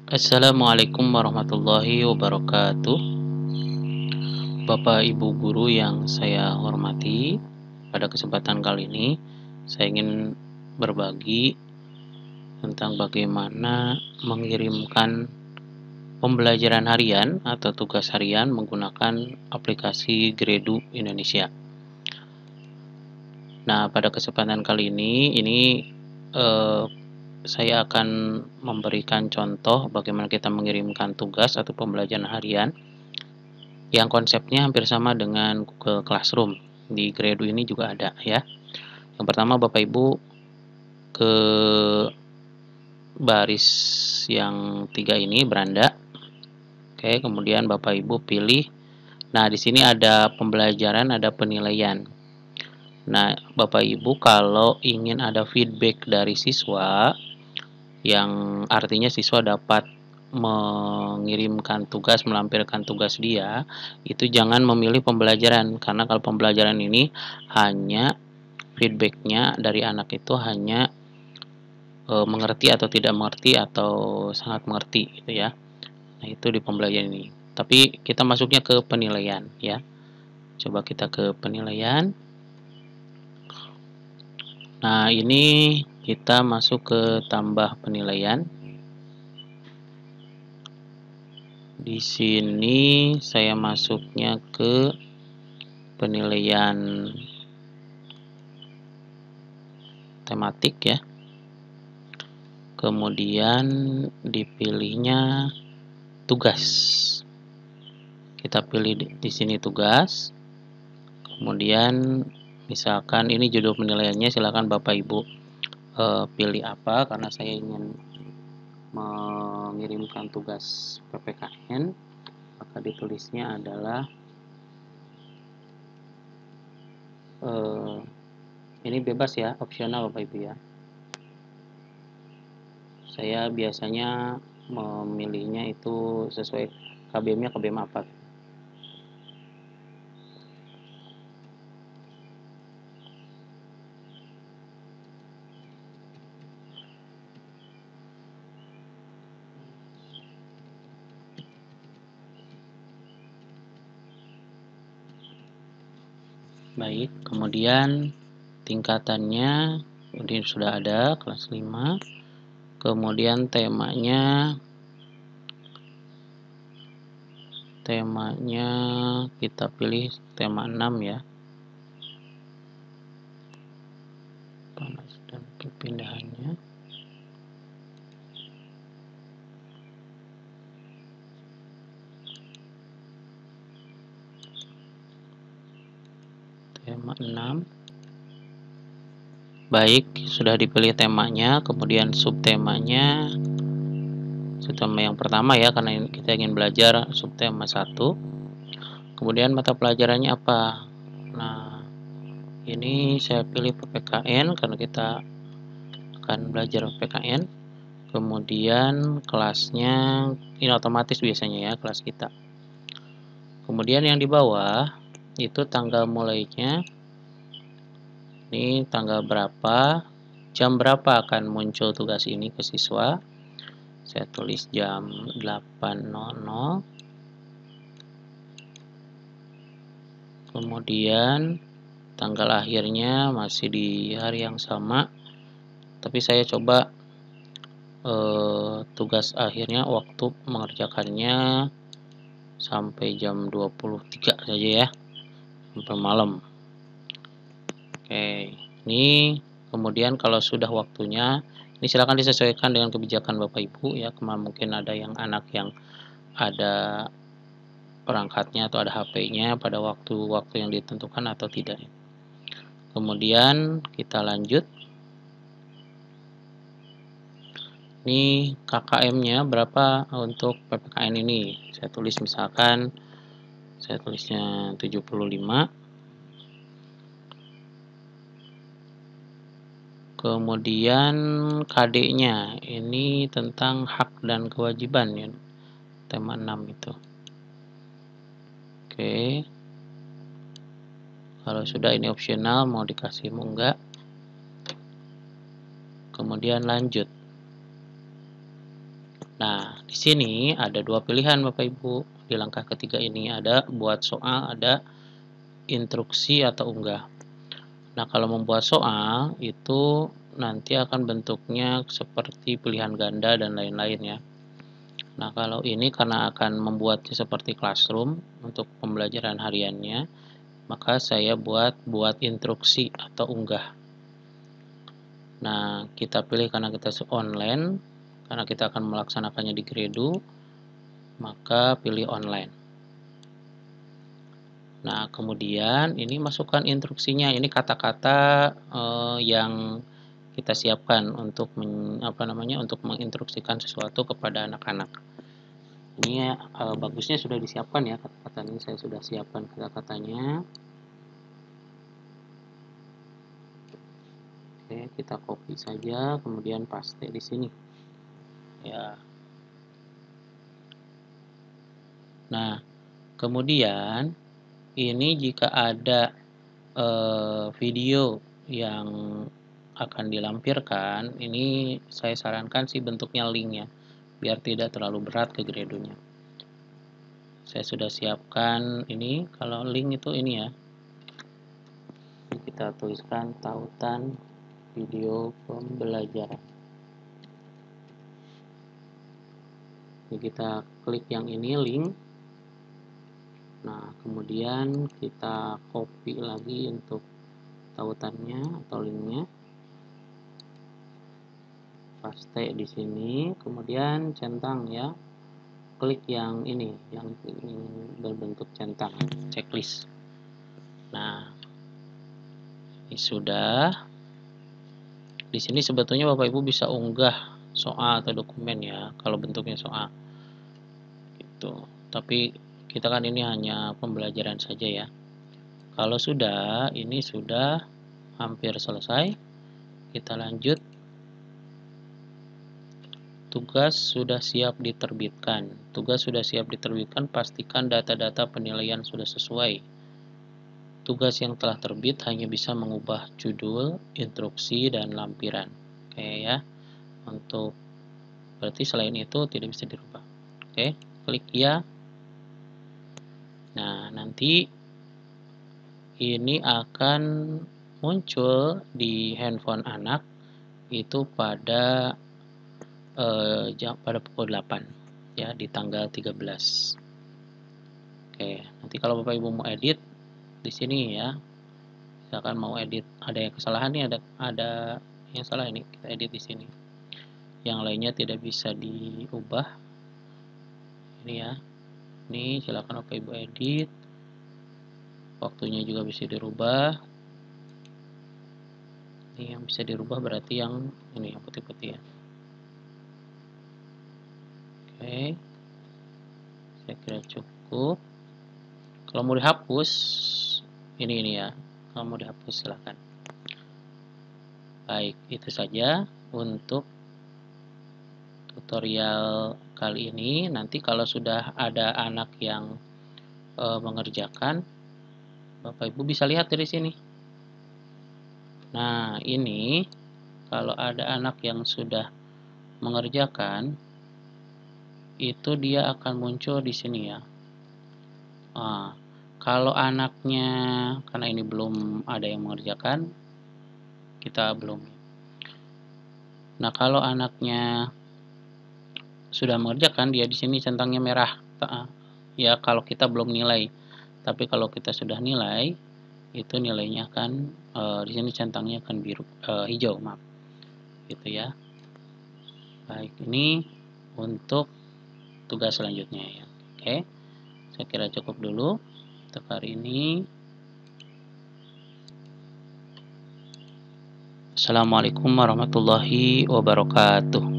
Assalamualaikum warahmatullahi wabarakatuh. Bapak Ibu guru yang saya hormati, pada kesempatan kali ini saya ingin berbagi tentang bagaimana mengirimkan pembelajaran harian atau tugas harian menggunakan aplikasi Gredu Indonesia. Nah, pada kesempatan kali ini saya akan memberikan contoh bagaimana kita mengirimkan tugas atau pembelajaran harian yang konsepnya hampir sama dengan Google Classroom. Di Gredu ini juga ada ya. Yang pertama Bapak Ibu ke baris yang 3 ini beranda. Oke, kemudian Bapak Ibu pilih. Nah, di sini ada pembelajaran, ada penilaian. Nah, Bapak Ibu kalau ingin ada feedback dari siswa, yang artinya siswa dapat mengirimkan tugas, melampirkan tugas dia, itu jangan memilih pembelajaran, karena kalau pembelajaran ini hanya feedbacknya dari anak itu hanya mengerti atau tidak mengerti atau sangat mengerti gitu ya. Nah, itu di pembelajaran ini. Tapi kita masuknya ke penilaian ya. Coba kita ke penilaian. Nah, ini kita masuk ke tambah penilaian. Di sini saya masuknya ke penilaian tematik ya. Kemudian dipilihnya tugas. Kita pilih di sini tugas. Kemudian misalkan ini judul penilaiannya, silakan Bapak Ibu pilih apa, karena saya ingin mengirimkan tugas PPKN, maka ditulisnya adalah ini bebas ya, opsional Bapak Ibu ya. Saya biasanya memilihnya itu sesuai KBM-nya KBM apa. Baik, kemudian tingkatannya ini sudah ada kelas 5. Kemudian temanya kita pilih tema 6 ya. Panas dan kepindahannya. Tema 6. Baik, sudah dipilih temanya, kemudian subtemanya. Subtema yang pertama ya, karena kita ingin belajar subtema 1. Kemudian mata pelajarannya apa? Nah, ini saya pilih PPKN karena kita akan belajar PPKN. Kemudian kelasnya ini otomatis biasanya ya, kelas kita. Kemudian yang di bawah itu tanggal mulainya. Ini tanggal berapa, jam berapa akan muncul tugas ini ke siswa. Saya tulis jam 8.00. Kemudian tanggal akhirnya masih di hari yang sama. Tapi saya coba tugas akhirnya waktu mengerjakannya sampai jam 23 saja ya, sampai malam. Oke, ini kemudian kalau sudah waktunya, ini silakan disesuaikan dengan kebijakan Bapak Ibu ya. Kemarin mungkin ada yang anak yang ada perangkatnya atau ada HP-nya pada waktu-waktu yang ditentukan atau tidak. Kemudian kita lanjut. Ini KKM-nya berapa untuk PPKN ini? Saya tulis misalkan, saya tulisnya 75. Kemudian KD-nya ini tentang hak dan kewajiban ya, tema 6 itu. Oke. Kalau sudah ini opsional, mau dikasih mau enggak. Kemudian lanjut. Nah, Di sini ada dua pilihan Bapak Ibu. Di langkah ketiga ini ada buat soal, ada instruksi atau unggah. Nah, kalau membuat soal itu nanti akan bentuknya seperti pilihan ganda dan lain-lain ya. Nah, kalau ini karena akan membuatnya seperti classroom untuk pembelajaran hariannya, maka saya buat instruksi atau unggah. Nah, kita pilih karena kita online, karena kita akan melaksanakannya di Gredu, maka pilih online. Nah, kemudian ini masukkan instruksinya. Ini kata-kata yang kita siapkan untuk untuk menginstruksikan sesuatu kepada anak-anak. Ini bagusnya sudah disiapkan ya kata-katanya. Saya sudah siapkan kata-katanya. Oke, kita copy saja, kemudian paste di sini. Ya. Nah, kemudian ini jika ada video yang akan dilampirkan, ini saya sarankan sih bentuknya link ya, biar tidak terlalu berat ke Gredonya. Saya sudah siapkan ini, kalau link itu ini ya. Kita tuliskan tautan video pembelajaran. Jadi kita klik yang ini link. Nah, kemudian kita copy lagi untuk tautannya atau linknya. Paste di sini, kemudian centang ya. Klik yang ini, yang berbentuk centang, checklist. Nah, ini sudah. Di sini sebetulnya Bapak Ibu bisa unggah soal atau dokumen ya, kalau bentuknya soal. Gitu. Tapi kita kan ini hanya pembelajaran saja ya. Kalau sudah, ini sudah hampir selesai. Kita lanjut. Tugas sudah siap diterbitkan. Tugas sudah siap diterbitkan, pastikan data-data penilaian sudah sesuai. Tugas yang telah terbit hanya bisa mengubah judul, instruksi, dan lampiran. Oke ya. Untuk berarti selain itu tidak bisa dirubah. Oke, klik ya. Nah, nanti ini akan muncul di handphone anak itu pada pukul 8 ya, di tanggal 13. Oke, nanti kalau Bapak Ibu mau edit di sini ya, misalkan mau edit, ada yang kesalahan nih, ada yang salah, ini kita edit di sini. Yang lainnya tidak bisa diubah. Ini ya. Ini silakan Bapak Ibu edit. Waktunya juga bisa dirubah. Ini yang bisa dirubah berarti yang ini yang putih-putih ya. Oke. Saya kira cukup. Kalau mau dihapus, ini ya. Kalau mau dihapus silakan. Baik, itu saja untuk tutorial kali ini. Nanti kalau sudah ada anak yang mengerjakan, Bapak Ibu bisa lihat dari sini. Nah, ini kalau ada anak yang sudah mengerjakan, itu dia akan muncul di sini ya. Nah, kalau anaknya, karena ini belum ada yang mengerjakan, kita belum. Nah, kalau anaknya sudah mengerjakan, dia di sini centangnya merah. Ya, kalau kita belum nilai. Tapi kalau kita sudah nilai, itu nilainya akan di sini centangnya akan biru, hijau, maaf. Gitu ya. Baik, ini untuk tugas selanjutnya ya. Oke. Saya kira cukup dulu untuk hari ini. Assalamualaikum warahmatullahi wabarakatuh.